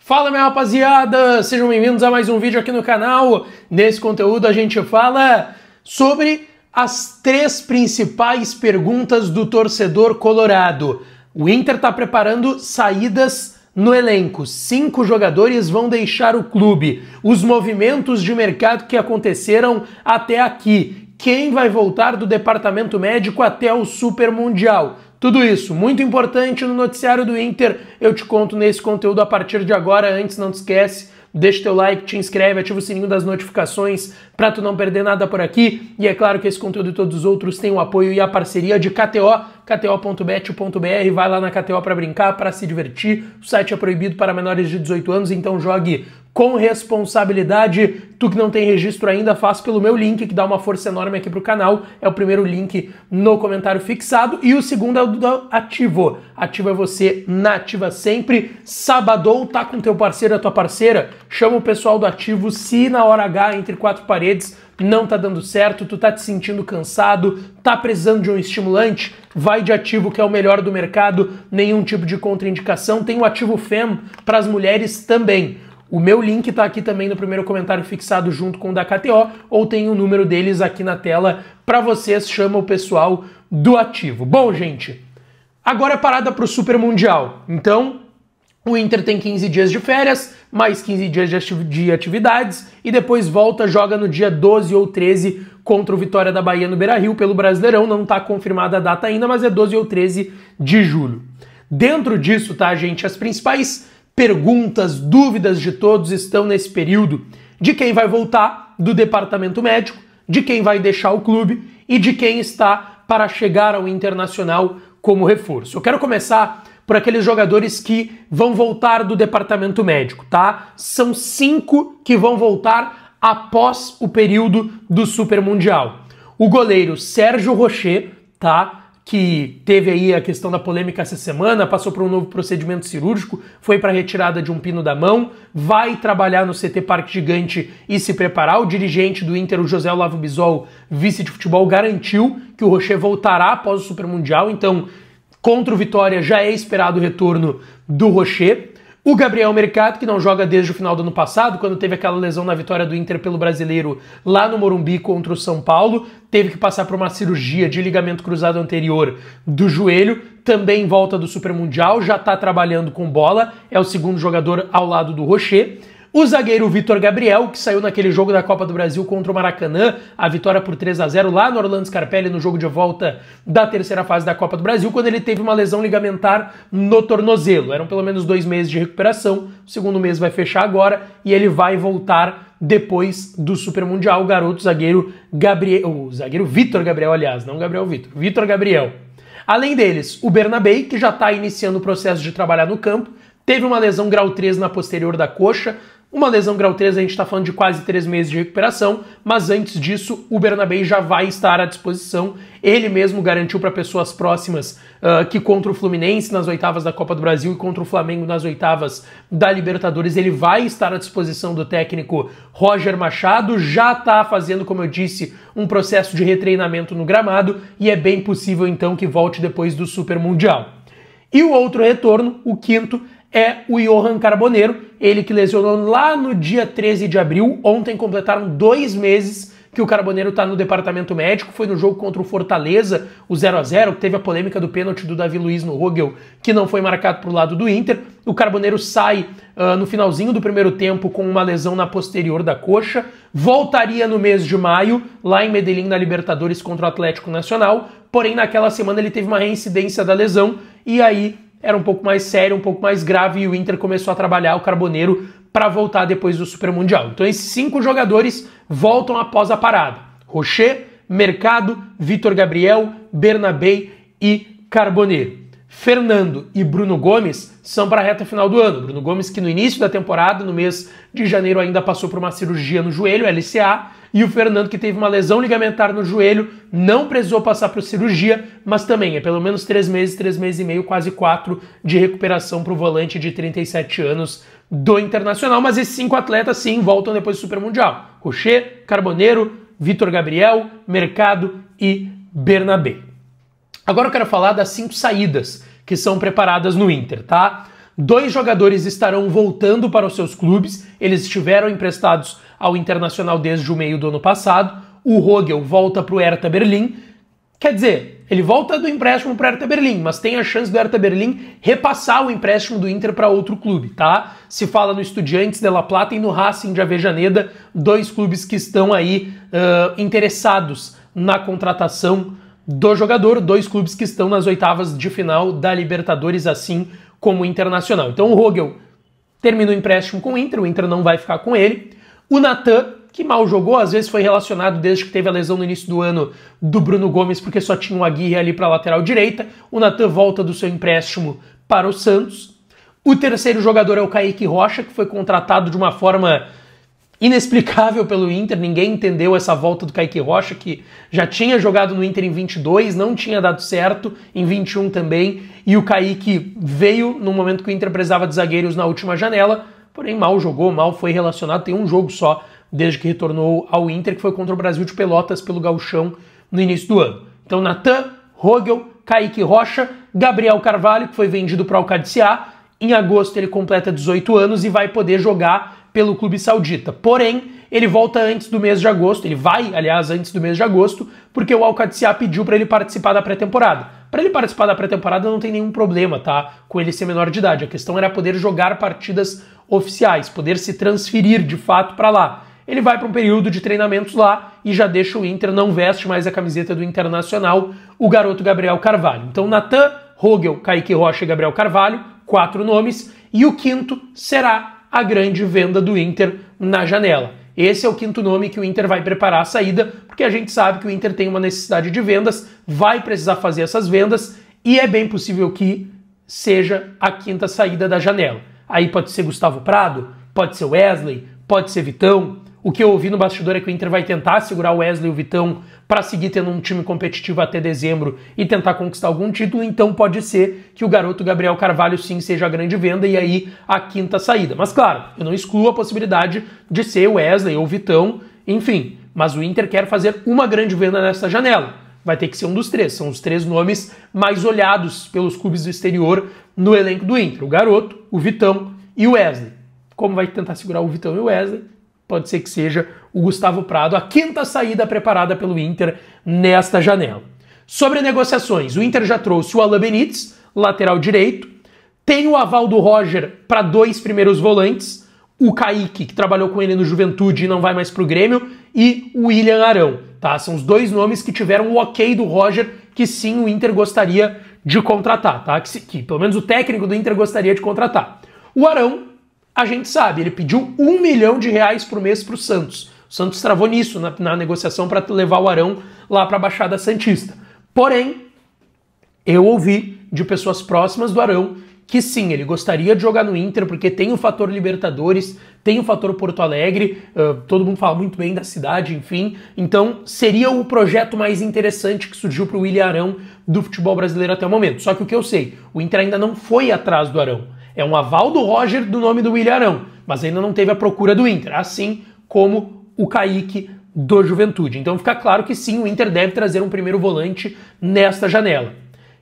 Fala, minha rapaziada! Sejam bem-vindos a mais um vídeo aqui no canal. Nesse conteúdo a gente fala sobre as 3 principais perguntas do torcedor colorado. O Inter está preparando saídas no elenco. 5 jogadores vão deixar o clube. Os movimentos de mercado que aconteceram até aqui. Quem vai voltar do departamento médico até o Super Mundial? Tudo isso, muito importante no noticiário do Inter, eu te conto nesse conteúdo a partir de agora. Antes, não te esquece, deixa teu like, te inscreve, ativa o sininho das notificações para tu não perder nada por aqui. E é claro que esse conteúdo e todos os outros têm o apoio e a parceria de KTO, kto.bet.br, vai lá na KTO para brincar, para se divertir. O site é proibido para menores de 18 anos, então jogue com responsabilidade. Tu que não tem registro ainda, faz pelo meu link, que dá uma força enorme aqui pro canal. É o primeiro link no comentário fixado. E o segundo é o do Ativo. Ativo é você na ativa sempre. Sabadão, tá com teu parceiro, a tua parceira? Chama o pessoal do Ativo. Se na hora H, entre 4 paredes, não tá dando certo, tu tá te sentindo cansado, tá precisando de um estimulante, vai de Ativo, que é o melhor do mercado, nenhum tipo de contraindicação. Tem o Ativo Fem para as mulheres também. O meu link tá aqui também no primeiro comentário fixado junto com o da KTO, ou tem o número deles aqui na tela para vocês, chama o pessoal do Ativo. Bom, gente, agora é parada pro Super Mundial. Então, o Inter tem 15 dias de férias, mais 15 dias de atividades, e depois volta, joga no dia 12 ou 13 contra o Vitória da Bahia no Beira-Rio pelo Brasileirão. Não tá confirmada a data ainda, mas é 12 ou 13 de julho. Dentro disso, tá, gente, as principais perguntas, dúvidas de todos estão nesse período de quem vai voltar do departamento médico, de quem vai deixar o clube e de quem está para chegar ao Internacional como reforço. Eu quero começar por aqueles jogadores que vão voltar do departamento médico, tá? São 5 que vão voltar após o período do Super Mundial. O goleiro Sérgio Rocher, tá? Que teve aí a questão da polêmica essa semana, passou por um novo procedimento cirúrgico, foi para retirada de um pino da mão, vai trabalhar no CT Parque Gigante e se preparar. O dirigente do Inter, o José Olavo Bisol, vice de futebol, garantiu que o Rocher voltará após o Super Mundial, então contra o Vitória já é esperado o retorno do Rocher. O Gabriel Mercado, que não joga desde o final do ano passado, quando teve aquela lesão na vitória do Inter pelo Brasileiro lá no Morumbi contra o São Paulo, teve que passar por uma cirurgia de ligamento cruzado anterior do joelho, também volta do Super Mundial, já está trabalhando com bola, é o segundo jogador ao lado do Rocher. O zagueiro Vitor Gabriel, que saiu naquele jogo da Copa do Brasil contra o Maracanã, a vitória por 3-0 lá no Orlando Scarpelli, no jogo de volta da terceira fase da Copa do Brasil, quando ele teve uma lesão ligamentar no tornozelo. Eram pelo menos 2 meses de recuperação, o segundo mês vai fechar agora e ele vai voltar depois do Super Mundial. O garoto zagueiro Vitor Gabriel, aliás, não Gabriel Vitor, Vitor Gabriel. Além deles, o Bernabei, que já está iniciando o processo de trabalhar no campo, teve uma lesão grau 3 na posterior da coxa. Uma lesão grau 3, a gente está falando de quase 3 meses de recuperação, mas antes disso o Bernabei já vai estar à disposição. Ele mesmo garantiu para pessoas próximas que contra o Fluminense nas oitavas da Copa do Brasil e contra o Flamengo nas oitavas da Libertadores, ele vai estar à disposição do técnico Roger Machado. Já está fazendo, como eu disse, um processo de retreinamento no gramado e é bem possível então que volte depois do Super Mundial. E o outro retorno, o quinto, é o Johan Carboneiro, ele que lesionou lá no dia 13 de abril, ontem completaram 2 meses que o Carboneiro está no departamento médico, foi no jogo contra o Fortaleza, o 0-0, que teve a polêmica do pênalti do Davi Luiz no Rogel, que não foi marcado pro lado do Inter. O Carboneiro sai no finalzinho do primeiro tempo com uma lesão na posterior da coxa, voltaria no mês de maio, lá em Medellín, na Libertadores contra o Atlético Nacional, porém naquela semana ele teve uma reincidência da lesão, e aí era um pouco mais sério, um pouco mais grave, e o Inter começou a trabalhar o Carboneiro para voltar depois do Super Mundial. Então esses 5 jogadores voltam após a parada. Rocher, Mercado, Vitor Gabriel, Bernabei e Carboneiro. Fernando e Bruno Gomes são para a reta final do ano. Bruno Gomes, que no início da temporada, no mês de janeiro, ainda passou por uma cirurgia no joelho, LCA, e o Fernando, que teve uma lesão ligamentar no joelho, não precisou passar por cirurgia, mas também é pelo menos 3 meses e meio, quase 4 de recuperação para o volante de 37 anos do Internacional. Mas esses 5 atletas sim voltam depois do Super Mundial. Rocher, Carboneiro, Vitor Gabriel, Mercado e Bernabé. Agora eu quero falar das 5 saídas que são preparadas no Inter, tá? 2 jogadores estarão voltando para os seus clubes, eles estiveram emprestados ao Internacional desde o meio do ano passado. O Rogel volta para o Hertha Berlim, quer dizer, ele volta do empréstimo para o Hertha Berlim, mas tem a chance do Hertha Berlim repassar o empréstimo do Inter para outro clube, tá? Se fala no Estudiantes de La Plata e no Racing de Avejaneda, 2 clubes que estão aí interessados na contratação do jogador, 2 clubes que estão nas oitavas de final da Libertadores, assim como o Internacional. Então o Rogel termina o empréstimo com o Inter não vai ficar com ele. O Natan, que mal jogou, às vezes foi relacionado desde que teve a lesão no início do ano do Bruno Gomes, porque só tinha o Aguirre ali para a lateral direita. O Natan volta do seu empréstimo para o Santos. O terceiro jogador é o Kaique Rocha, que foi contratado de uma forma inexplicável pelo Inter. Ninguém entendeu essa volta do Kaique Rocha, que já tinha jogado no Inter em 22, não tinha dado certo, em 21 também, e o Kaique veio no momento que o Inter precisava de zagueiros na última janela, porém mal jogou, mal foi relacionado, tem um jogo só desde que retornou ao Inter, que foi contra o Brasil de Pelotas pelo Gauchão no início do ano. Então Natan, Rogel, Kaique Rocha, Gabriel Carvalho, que foi vendido para o Al-Qadsiya. Em agosto ele completa 18 anos e vai poder jogar pelo clube saudita. Porém, ele volta antes do mês de agosto, ele vai, aliás, antes do mês de agosto, porque o Al-Qadsiya pediu para ele participar da pré-temporada. Para ele participar da pré-temporada não tem nenhum problema, tá? Com ele ser menor de idade. A questão era poder jogar partidas oficiais, poder se transferir de fato para lá. Ele vai para um período de treinamentos lá e já deixa o Inter, não veste mais a camiseta do Internacional, o garoto Gabriel Carvalho. Então Natan, Rogel, Kaique Rocha e Gabriel Carvalho, 4 nomes, e o quinto será a grande venda do Inter na janela. Esse é o quinto nome que o Inter vai preparar a saída, porque a gente sabe que o Inter tem uma necessidade de vendas, vai precisar fazer essas vendas, e é bem possível que seja a quinta saída da janela. Aí pode ser Gustavo Prado, pode ser Wesley, pode ser Vitão. O que eu ouvi no bastidor é que o Inter vai tentar segurar o Wesley e o Vitão para seguir tendo um time competitivo até dezembro e tentar conquistar algum título, então pode ser que o garoto Gabriel Carvalho sim seja a grande venda e aí a quinta saída. Mas claro, eu não excluo a possibilidade de ser o Wesley ou o Vitão, enfim, mas o Inter quer fazer uma grande venda nessa janela. Vai ter que ser um dos 3, são os 3 nomes mais olhados pelos clubes do exterior no elenco do Inter, o garoto, o Vitão e o Wesley. Como vai tentar segurar o Vitão e o Wesley? Pode ser que seja o Gustavo Prado, a quinta saída preparada pelo Inter nesta janela. Sobre negociações, o Inter já trouxe o Alan Benítez, lateral direito, tem o aval do Roger para 2 primeiros volantes, o Kaique, que trabalhou com ele no Juventude e não vai mais para o Grêmio, e o William Arão. Tá? São os 2 nomes que tiveram o ok do Roger, que sim, o Inter gostaria de contratar, tá? que pelo menos o técnico do Inter gostaria de contratar. O Arão, a gente sabe, ele pediu R$1 milhão por mês para o Santos. O Santos travou nisso na negociação para levar o Arão lá para a Baixada Santista. Porém, eu ouvi de pessoas próximas do Arão que sim, ele gostaria de jogar no Inter porque tem o fator Libertadores, tem o fator Porto Alegre, todo mundo fala muito bem da cidade, enfim. Então, seria o projeto mais interessante que surgiu para o William Arão do futebol brasileiro até o momento. Só que o que eu sei, o Inter ainda não foi atrás do Arão. É um aval do Roger do nome do William Arão, mas ainda não teve a procura do Inter, assim como o Kaique do Juventude. Então fica claro que sim, o Inter deve trazer um primeiro volante nesta janela.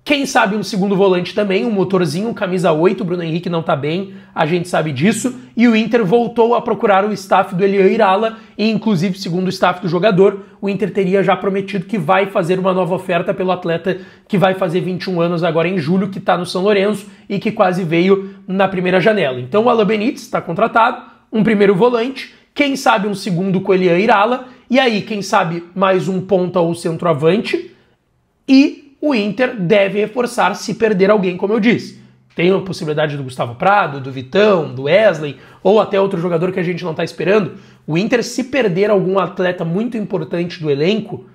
Quem sabe um segundo volante também, um motorzinho, camisa 8, o Bruno Henrique não tá bem, a gente sabe disso, e o Inter voltou a procurar o staff do Elian Irala, e inclusive, segundo o staff do jogador, o Inter teria já prometido que vai fazer uma nova oferta pelo atleta que vai fazer 21 anos agora em julho, que tá no São Lourenço e que quase veio na primeira janela. Então o Alan Benítez está contratado, um primeiro volante, quem sabe um segundo com o Elian Irala, e aí quem sabe mais um ponta ou centroavante, e o Inter deve reforçar se perder alguém, como eu disse. Tem a possibilidade do Gustavo Prado, do Vitão, do Wesley, ou até outro jogador que a gente não está esperando. O Inter, se perder algum atleta muito importante do elenco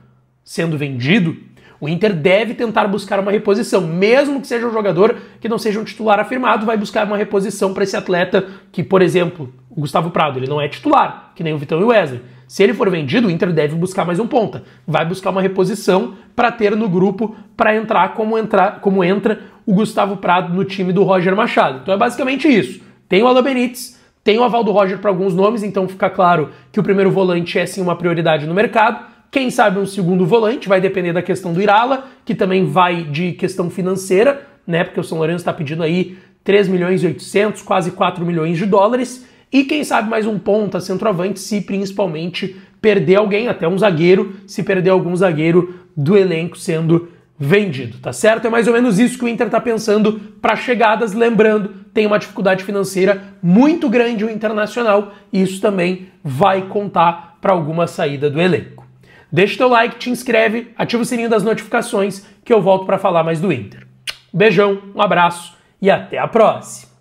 sendo vendido, o Inter deve tentar buscar uma reposição. Mesmo que seja um jogador que não seja um titular afirmado, vai buscar uma reposição para esse atleta que, por exemplo, o Gustavo Prado, ele não é titular, que nem o Vitão e o Wesley. Se ele for vendido, o Inter deve buscar mais um ponta. Vai buscar uma reposição para ter no grupo para entrar como entra o Gustavo Prado no time do Roger Machado. Então é basicamente isso. Tem o Alan Benítez, tem o aval do Roger para alguns nomes, então fica claro que o primeiro volante é sim uma prioridade no mercado. Quem sabe um segundo volante, vai depender da questão do Irala, que também vai de questão financeira, né? Porque o São Lourenço está pedindo aí 3 milhões e 800, quase 4 milhões de dólares, e quem sabe mais um ponta, centroavante, se principalmente perder alguém, até um zagueiro, se perder algum zagueiro do elenco sendo vendido, tá certo? É mais ou menos isso que o Inter tá pensando para chegadas, lembrando, tem uma dificuldade financeira muito grande o Internacional, e isso também vai contar para alguma saída do elenco. Deixa teu like, te inscreve, ativa o sininho das notificações que eu volto para falar mais do Inter. Beijão, um abraço e até a próxima!